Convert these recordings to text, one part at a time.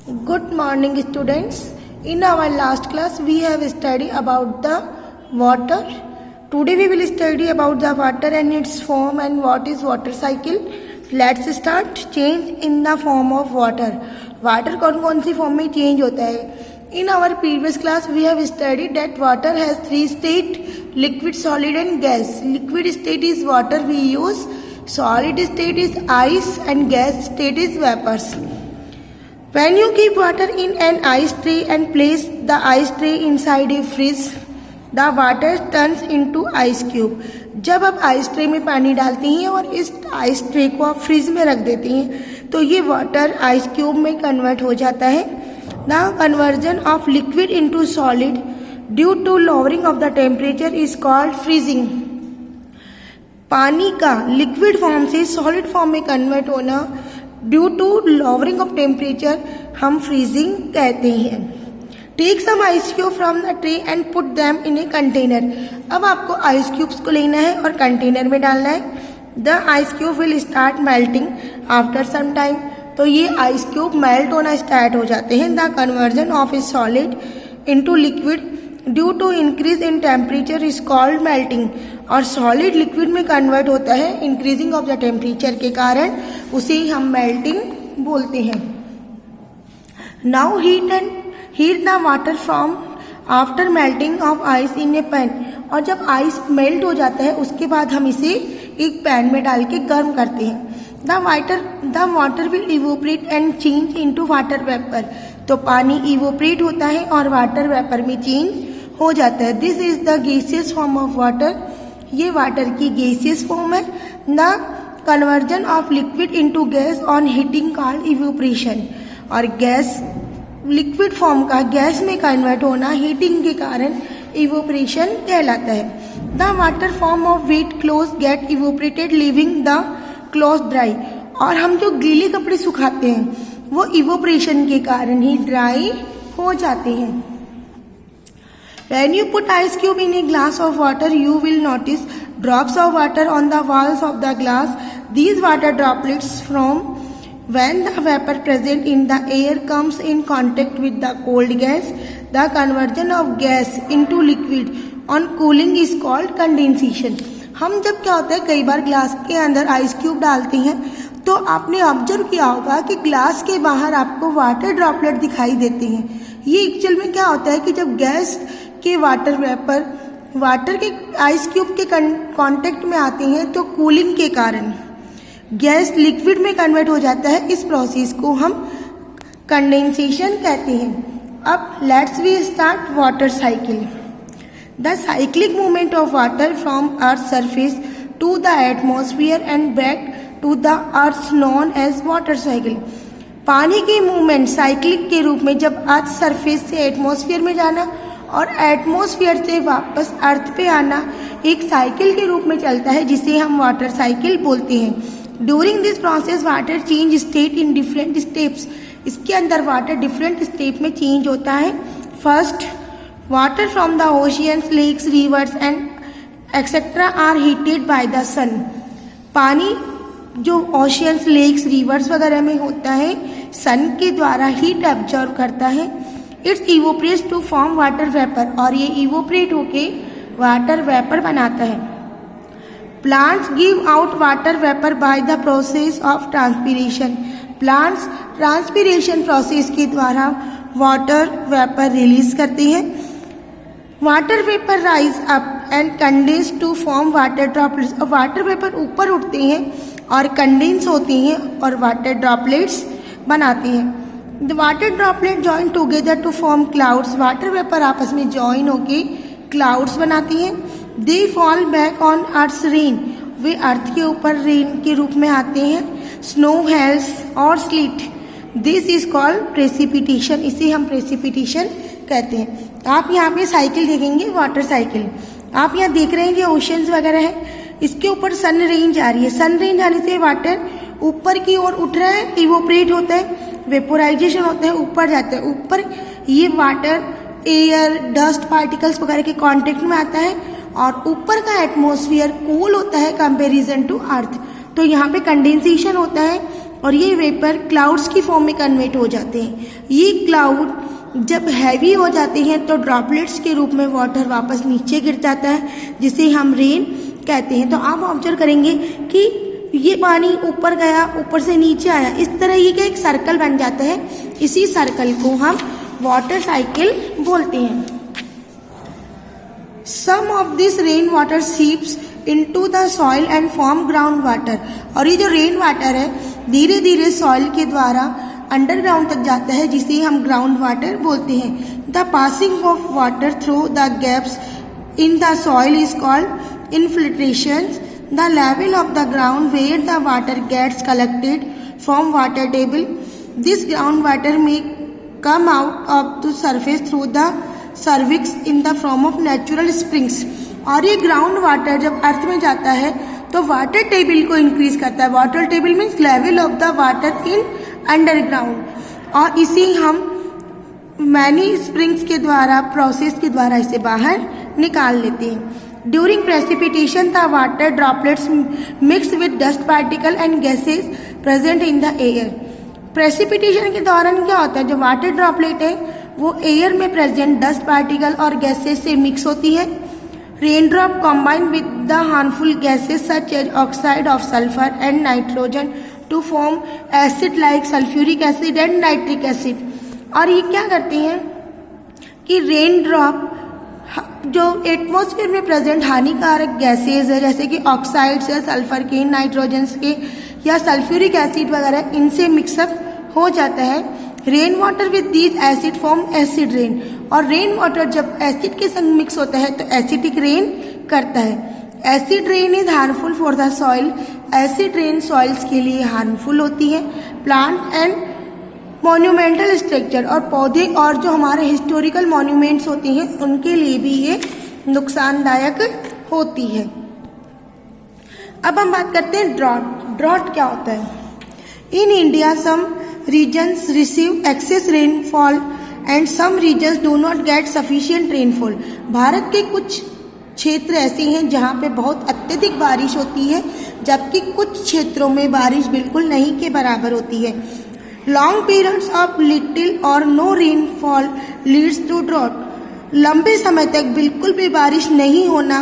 Good morning, students. In our last class, we have studied about the water. Today, we will study about the water and its form and what is water cycle. Let's start. Change in the form of water. Water कौन सी form में change होता है? In our previous class, we have studied that water has three states: liquid, solid, and gas. Liquid state is water we use. Solid state is ice, and gas state is vapors. When you keep water in an ice tray and place the ice tray inside a fridge, the water turns into ice cube. जब आप ice tray में पानी डालती हैं और इस ice tray को आप फ्रिज में रख देती हैं तो ये वाटर आइस क्यूब में कन्वर्ट हो जाता है. The conversion of liquid into solid due to lowering of the temperature is called freezing. पानी का लिक्विड फॉर्म से सॉलिड फॉर्म में कन्वर्ट होना due to lowering of temperature हम फ्रीजिंग कहते हैं. Take some ice cube from the tray and put them in a container. अब आपको आइस क्यूब्स को लेना है और कंटेनर में डालना है. The ice cube will start melting after some time. तो ये आइस क्यूब मेल्ट होना स्टार्ट हो जाते हैं. The conversion of a solid into liquid due to increase in temperature is called melting. और सॉलिड लिक्विड में कन्वर्ट होता है इंक्रीजिंग ऑफ द टेम्परेचर के कारण, उसे हम मेल्टिंग बोलते हैं. Now heat the water from after melting of ice in A pan. और जब आइस मेल्ट हो जाता है उसके बाद हम इसे एक पैन में डाल के गर्म करते हैं. The water will evaporate and change into water vapour. तो पानी इवोपरेट होता है और वाटर वेपर में चेंज हो जाता है. This is the gaseous form of water. ये वाटर की गैसियस फॉर्म है. The conversion of liquid into gas on heating called evaporation. और गैस लिक्विड फॉर्म का गैस में कन्वर्ट होना हीटिंग के कारण इवोपरेशन कहलाता है. The water form of wet cloth get evaporated leaving the cloth dry. और हम जो गीले कपड़े सुखाते हैं वो इवोपरेशन के कारण ही ड्राई हो जाते हैं. When you put ice cube in a glass of water, you will notice drops of water on the walls of the glass. These water droplets from when the vapor present in the air comes in contact with the cold gas, the conversion of gas into liquid on cooling is called condensation. हम जब क्या होता है कई बार glass के अंदर ice cube डालते हैं तो आपने ऑब्जर्व किया होगा कि ग्लास के बाहर आपको वाटर ड्रॉपलेट दिखाई देते हैं. ये एक्चुअल में क्या होता है कि जब गैस के वाटर वेपर वाटर के आइस क्यूब के कांटेक्ट में आते हैं तो कूलिंग के कारण गैस लिक्विड में कन्वर्ट हो जाता है. इस प्रोसेस को हम कंडेंसेशन कहते हैं. अब let's we start water cycle. The cyclic movement of water from earth surface to the atmosphere and back to the earth known as water cycle. पानी की मूवमेंट साइक्लिक के रूप में जब अर्थ सरफेस से एटमॉस्फेयर में जाना और एटमॉस्फेयर से वापस अर्थ पे आना एक साइकिल के रूप में चलता है जिसे हम वाटर साइकिल बोलते हैं. During this process water change state in different steps. इसके अंदर वाटर डिफरेंट स्टेप में चेंज होता है. First, water from the oceans, lakes, rivers and etcetera are heated by the sun. पानी जो ओशियंस, लेक्स, रिवर्स वगैरह में होता है सन के द्वारा हीट एब्जॉर्व करता है. It's evaporates to form water vapour. और ये इवोपरेट होके वाटर वेपर बनाता है. Plants give out water vapour by the process of transpiration. Plants transpiration process के द्वारा वाटर वेपर रिलीज करते हैं. Water vapour rise up and condense to form water droplets. और वाटर वेपर ऊपर उठते हैं और कंडेंस होते हैं और वाटर ड्रॉपलेट्स बनाते हैं. The water droplet join together to form clouds. Water vapour आपस में ज्वाइन होके क्लाउड्स बनाती हैं. They fall back on Earth's rain. वे अर्थ के ऊपर रेन के रूप में आते हैं. Snow, hails और sleet. This is called precipitation. इसे हम precipitation कहते हैं. आप यहाँ पे साइकिल देखेंगे, वाटर साइकिल. आप यहाँ देख रहे हैं कि ओशंस वगैरह है, इसके ऊपर सन रेन जा रही है. सन रेन जाने से वाटर ऊपर की ओर उठ रहा है, इवोपरेट होता है, वेपोराइजेशन होता है, ऊपर जाता है. ऊपर ये वाटर एयर, डस्ट पार्टिकल्स वगैरह के कांटेक्ट में आता है और ऊपर का एटमॉस्फेयर कूल होता है कंपैरिजन टू अर्थ. तो यहाँ पे कंडेंसेशन होता है. और ये वेपर क्लाउड्स की फॉर्म में कन्वर्ट हो जाते हैं। ये क्लाउड जब हैवी हो जाते हैं तो ड्रॉपलेट्स के रूप में वाटर वापस नीचे गिर जाता है, जिसे हम रेन कहते हैं। तो आप ऑब्जर्व करेंगे कि ये पानी ऊपर गया, ऊपर से नीचे आया, इस तरह ये का एक सर्कल बन जाता है। इसी सर्कल को हम वाटर साइकिल बोलते हैं। Some of this rain water seeps into the soil and form ground water. और ये जो रेन वाटर है धीरे धीरे सॉइल के द्वारा अंडरग्राउंड तक जाता है, जिसे हम ग्राउंड वाटर बोलते हैं। The passing of water through the gaps in the soil is called infiltration. The level of the ground where the water gets collected from water table. This groundwater may come out of the surface through the cervix in the form of natural springs. और ये ground water जब अर्थ में जाता है तो water table को increase करता है। Water table means level of the water in underground, और इसे हम मैनी स्प्रिंग्स के द्वारा प्रोसेस के द्वारा इसे बाहर निकाल लेते हैं। During precipitation the water droplets mix with dust particle and gases present in the air. Precipitation के दौरान क्या होता है, जो वाटर ड्रॉपलेट है वो एयर में प्रेजेंट डस्ट पार्टिकल और गैसेस से मिक्स होती है। Rain drop combine with the harmful gases such as oxide of sulphur and nitrogen to form acid like sulphuric acid and nitric acid. और ये क्या करते हैं कि रेन ड्रॉप जो एटमॉस्फेयर में प्रेजेंट हानिकारक गैसेज है, जैसे कि ऑक्साइड्स है, सल्फर के, नाइट्रोजन्स के या सल्फ्यूरिक एसिड वगैरह, इनसे मिक्सअप हो जाता है। Rain water with these acid form acid rain. और रेन वाटर जब एसिड के संग मिक्स होता है तो एसिडिक रेन करता है। Acid rain is harmful for the soil. Acid rain soils के लिए हार्मफुल होती है। प्लांट एंड मॉन्यूमेंटल स्ट्रक्चर, और पौधे और जो हमारे हिस्टोरिकल मॉन्यूमेंट्स होते हैं उनके लिए भी ये नुकसानदायक होती है। अब हम बात करते हैं ड्रॉट। ड्रॉट क्या होता है? In India some regions receive excess rainfall and some regions do not get sufficient rainfall. Bharat के कुछ क्षेत्र ऐसे हैं जहाँ पे बहुत अत्यधिक बारिश होती है, जबकि कुछ क्षेत्रों में बारिश बिल्कुल नहीं के बराबर होती है। लॉन्ग पीरियड्स ऑफ लिटिल और no rainfall leads to drought. लंबे समय तक बिल्कुल भी बारिश नहीं होना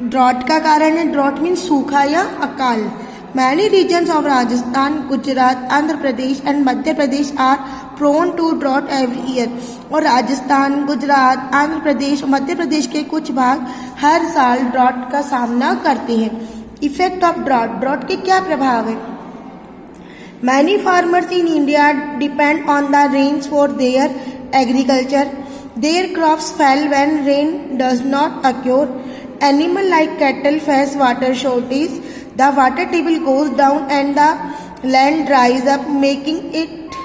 ड्रॉट का कारण है। ड्रॉट मीन सूखा या अकाल। Many regions of Rajasthan, Gujarat, Andhra Pradesh and Madhya Pradesh are prone to drought every year. और राजस्थान, गुजरात, आंध्र प्रदेश और मध्य प्रदेश के कुछ भाग हर साल ड्रॉट का सामना करते हैं। Effect of drought. ड्रॉट के क्या प्रभाव है? Many farmers in India depend on the rains for their agriculture. Their crops fail when rain does not occur. Animals like cattle face water shortage. The water table goes down and the land dries up, making it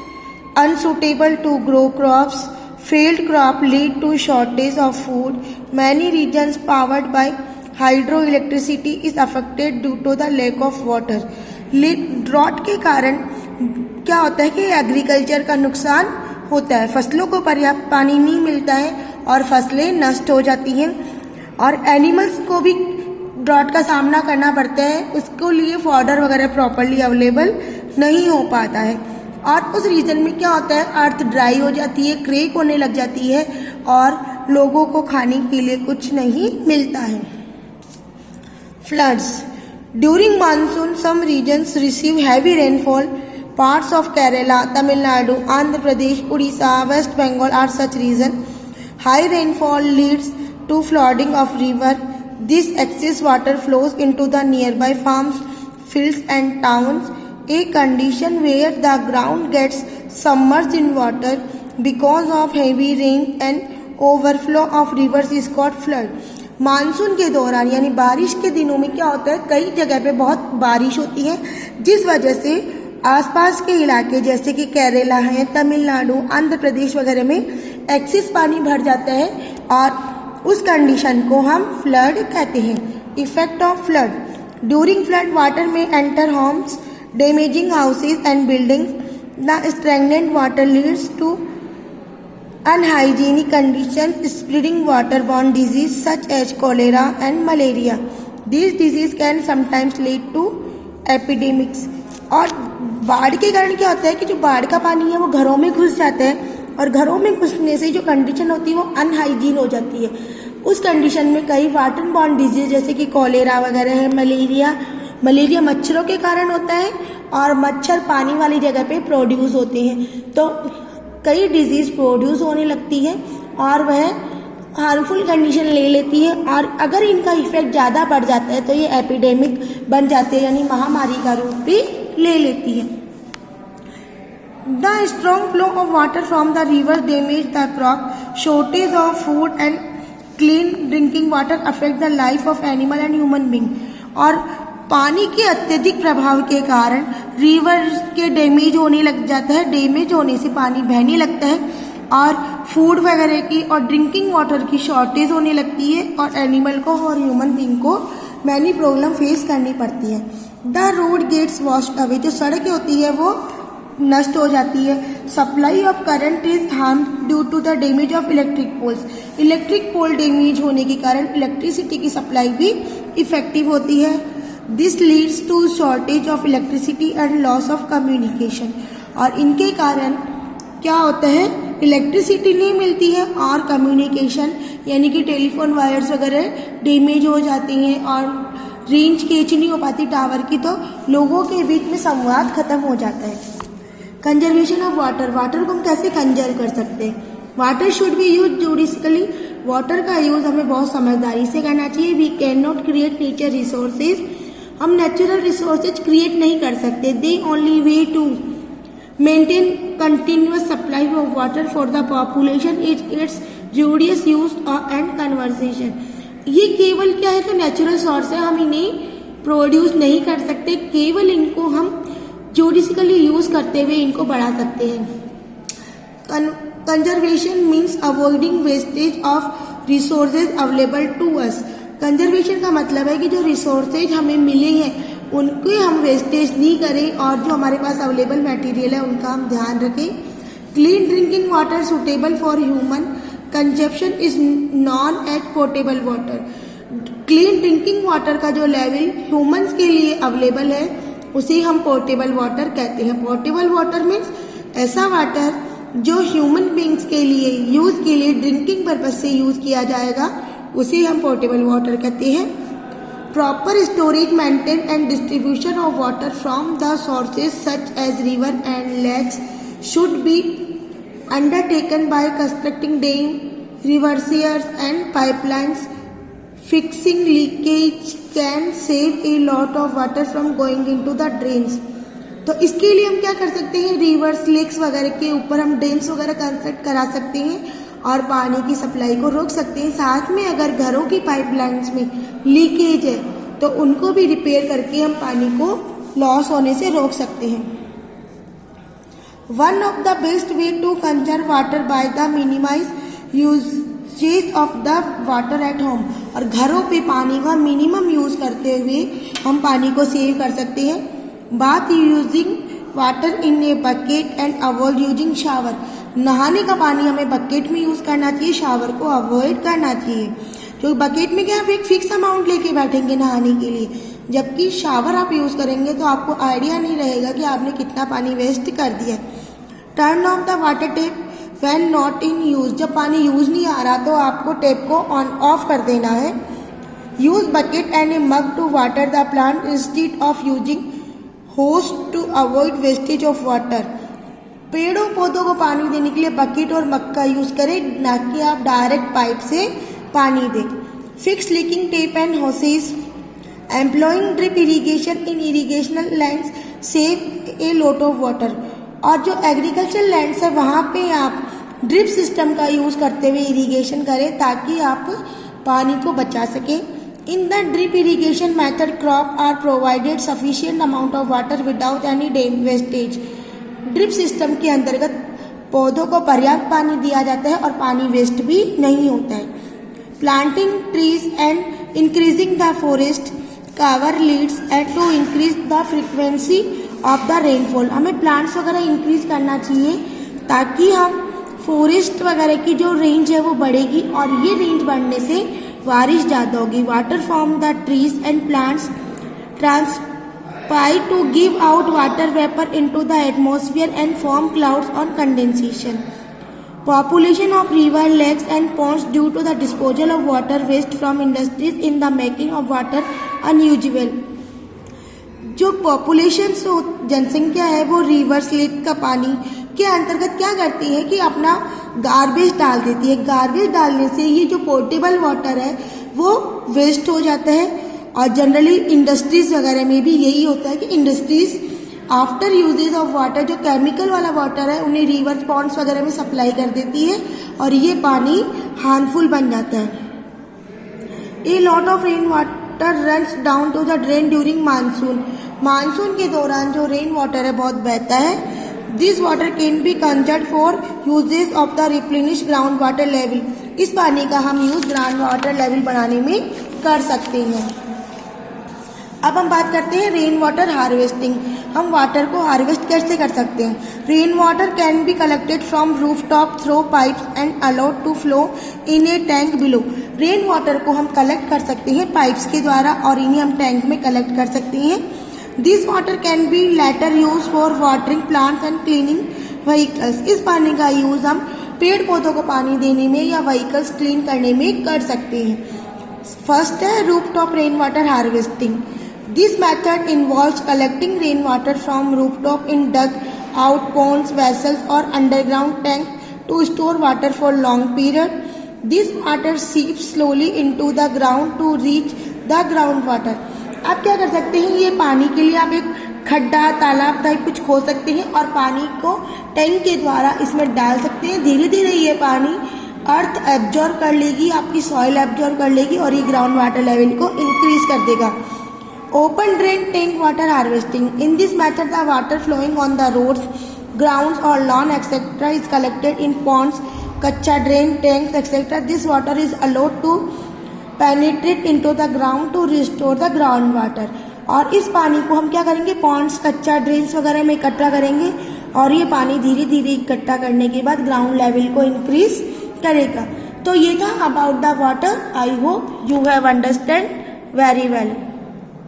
unsuitable to grow crops. Failed crop lead to shortage of food. Many regions powered by hydroelectricity is affected due to the lack of water. Drought के कारण क्या होता है कि agriculture का नुकसान होता है। फसलों को पर्याप्त पानी नहीं मिलता है और फसलें नष्ट हो जाती हैं, और एनिमल्स को भी ड्रॉट का सामना करना पड़ता है। उसके लिए फॉडर वगैरह प्रॉपरली अवेलेबल नहीं हो पाता है, और उस रीजन में क्या होता है, अर्थ ड्राई हो जाती है, क्रेक होने लग जाती है, और लोगों को खाने के लिए कुछ नहीं मिलता है। Floods. During monsoon, some regions receive heavy rainfall. Parts of Kerala, Tamil Nadu, Andhra Pradesh, Odisha, West Bengal are such regions. High rainfall leads to flooding of river. This excess water flows into the nearby farms, fields and towns, a condition where the ground gets submerged in water because of heavy rain, and overflow of rivers is called flood. Monsoon के दौरान यानी बारिश के दिनों में क्या होता है, कई जगह पे बहुत बारिश होती है, जिस वजह से आसपास के इलाके जैसे कि केरला है, तमिलनाडु, आंध्र प्रदेश वगैरह में एक्सेस पानी भर जाता है, और उस कंडीशन को हम फ्लड कहते हैं। Effect of flood. During flood water में enter homes, damaging houses and buildings. The stagnant water leads to unhygienic conditions, spreading waterborne disease such as cholera and malaria. These diseases can sometimes lead to epidemics. और बाढ़ के कारण क्या होता है कि जो बाढ़ का पानी है वो घरों में घुस जाता है, और घरों में घुसने से जो कंडीशन होती है वो अनहाइजीन हो जाती है। उस कंडीशन में कई वाटर बॉर्न डिजीज जैसे कि कॉलेरा वगैरह है, मलेरिया मच्छरों के कारण होता है, और मच्छर पानी वाली जगह पे प्रोड्यूस होते हैं, तो कई डिजीज प्रोड्यूस होने लगती है और वह हार्मफुल कंडीशन ले लेती है, और अगर इनका इफेक्ट ज़्यादा बढ़ जाता है तो ये एपिडेमिक बन जाते हैं, यानी महामारी का रूप भी ले लेती है। The strong flow of water from the rivers damage the crop, shortage of food and clean drinking water affect the life of animal and human being। और पानी के अत्यधिक प्रभाव के कारण रिवर के डैमेज होने लग जाता है, डैमेज होने से पानी बहने लगता है, और फूड वगैरह की और ड्रिंकिंग वाटर की शॉर्टेज होने लगती है, और एनिमल को और ह्यूमन बीइंग को मैनी प्रॉब्लम फेस करनी पड़ती है। The road gets washed away, जो सड़कें होती है वो नष्ट हो जाती है। Supply of current is harm due to the damage of electric poles, electric pole damage होने के कारण इलेक्ट्रिसिटी की सप्लाई भी इफेक्टिव होती है। This leads to shortage of electricity and loss of communication, और इनके कारण क्या होता है, इलेक्ट्रिसिटी नहीं मिलती है और कम्युनिकेशन यानी कि टेलीफोन वायर्स वगैरह डैमेज हो जाती हैं, और रेंज कैच नहीं हो पाती टावर की, तो लोगों के बीच में संवाद खत्म हो जाता है। कंजर्वेशन ऑफ वाटर, वाटर को हम कैसे कंजर्व कर सकते हैं। Water should be use judiciously, water का यूज हमें बहुत समझदारी से करना चाहिए। We can not create nature resources, हम नेचुरल रिसोर्सेज क्रिएट नहीं कर सकते। The only way to maintain continuous supply of water for the population is its judicious use and conversation. ये केवल क्या है, तो नेचुरल सोर्स है, हम इन्हें प्रोड्यूस नहीं कर सकते, केवल इनको हम जूडिशली यूज करते हुए इनको बढ़ा सकते हैं। Conservation means avoiding wastage of resources available to us. Conservation का मतलब है कि जो रिसोर्सेज हमें मिले हैं उनके हम वेस्टेज नहीं करें, और जो हमारे पास अवेलेबल मटेरियल है उनका हम ध्यान रखें। Clean drinking water suitable for human consumption is known as portable water. Clean drinking water का जो लेवल ह्यूमंस के लिए अवेलेबल है उसे हम पोर्टेबल वाटर कहते हैं। पोर्टेबल वाटर मीन्स ऐसा वाटर जो ह्यूमन बींग्स के लिए यूज के लिए ड्रिंकिंग पर्पज से यूज किया जाएगा, उसे हम पोर्टेबल वाटर कहते हैं। Proper storage, maintain and distribution of water from the sources such as river and lakes should be undertaken by constructing dam, reservoirs and pipelines. Fixing leakage can save a lot of water from going into the drains। तो इसके लिए हम क्या कर सकते हैं, reverse, lakes वगैरह के ऊपर हम ड्रेन्स वगैरह कंस्ट्रक्ट करा सकते हैं और पानी की सप्लाई को रोक सकते हैं। साथ में अगर घरों की पाइपलाइंस में लीकेज है तो उनको भी रिपेयर करके हम पानी को लॉस होने से रोक सकते हैं। One of the best way to conserve water by the minimise usages of the water at home, और घरों पे पानी का मिनिमम यूज करते हुए हम पानी को सेव कर सकते हैं। बात using water in a bucket and avoid using shower, नहाने का पानी हमें बकेट में यूज करना चाहिए, शावर को अवॉइड करना चाहिए। क्योंकि बकेट में क्या आप एक फिक्स अमाउंट लेके बैठेंगे नहाने के लिए, जबकि शावर आप यूज करेंगे तो आपको आइडिया नहीं रहेगा कि आपने कितना पानी वेस्ट कर दिया। Turn off the water tap when not in use, जब पानी यूज नहीं आ रहा तो आपको टैप को ऑन ऑफ कर देना है। Use bucket and a mug to water the plant instead of using hose to avoid wastage of water. पेड़ों पौधों को पानी देने के लिए बकेट और मग का यूज करें, ना कि आप डायरेक्ट पाइप से पानी दें। Fix leaking tap and hoses, employing drip irrigation in irrigational lands save a lot of water, और जो एग्रीकल्चर लैंड्स है वहाँ पे आप ड्रिप सिस्टम का यूज करते हुए इरीगेशन करें ताकि आप पानी को बचा सकें। In the drip irrigation method crop are provided sufficient amount of water without any wastage. Drip system के अंतर्गत पौधों को पर्याप्त पानी दिया जाता है और पानी वेस्ट भी नहीं होता है। Planting trees and increasing the forest cover leads and to increase the frequency of the rainfall, हमें प्लांट्स वगैरह इंक्रीज करना चाहिए ताकि हम फॉरेस्ट वगैरह की जो रेंज है वो बढ़ेगी, और ये रेंज बढ़ने से बारिश ज़्यादा होगी। Water from the trees and plants pipe to give out water vapor into the atmosphere and form clouds on condensation. Population of river, lakes and ponds due to the disposal of water waste from industries in the making of water unusual. जो population जनसंख्या है वो reverse, lake का पानी के अंतर्गत क्या करती है कि अपना गार्बेज डाल देती है। गार्बेज डालने से ये जो पोर्टेबल वाटर है वो वेस्ट हो जाता है। और जनरली इंडस्ट्रीज वगैरह में भी यही होता है कि industries after usages of water जो केमिकल वाला वाटर है उन्हें रिवर्स, पॉन्ड्स वगैरह में सप्लाई कर देती है और ये पानी हार्मफुल बन जाता है। A lot of rain water runs down to the drain during monsoon. Monsoon के दौरान जो रेन वाटर है बहुत बहता है। This water can be conserve for usages of the replenish ground water level. इस पानी का हम यूज ग्राउंड वाटर लेवल बढ़ाने में कर सकते हैं। अब हम बात करते हैं रेन वाटर हार्वेस्टिंग। हम वाटर को हार्वेस्ट कैसे कर सकते हैं। Rain water can be collected from roof top through pipes and allowed to flow in a tank below. Rain water को हम कलेक्ट कर सकते हैं पाइप्स के द्वारा और इन्हें हम टैंक में कलेक्ट कर सकते हैं। This water can be later use for watering plants and cleaning vehicles. इस पानी का यूज हम पेड़ पौधों को पानी देने में या व्हीकल्स क्लीन करने में कर सकते हैं। फर्स्ट है roof top rain water harvesting. This method involves collecting rainwater from rooftop in dug out ponds, vessels or underground tanks to store water for long period. This water seeps slowly into the ground to reach the groundwater. आप क्या कर सकते हैं, ये पानी के लिए आप एक खड्डा तालाब टाइप कुछ खोद सकते हैं और पानी को टैंक के द्वारा इसमें डाल सकते हैं। धीरे धीरे ये पानी अर्थ एब्जॉर्ब कर लेगी, आपकी सॉइल एब्जॉर्ब कर लेगी और ये ग्राउंड वाटर लेवल को इंक्रीज कर देगा। Open drain tank water harvesting. In this method, the water flowing on the roads, grounds or lawn etc. is collected in ponds, kacha drain tanks etc. This water is allowed to penetrate into the ground to restore the ground water. और इस पानी को हम क्या करेंगे, Pond's, कच्चा drains वगैरह में इकट्ठा करेंगे और ये पानी धीरे धीरे इकट्ठा करने के बाद ग्राउंड लेवल को इंक्रीज करेगा। तो ये था about the water. I hope you have understand very well.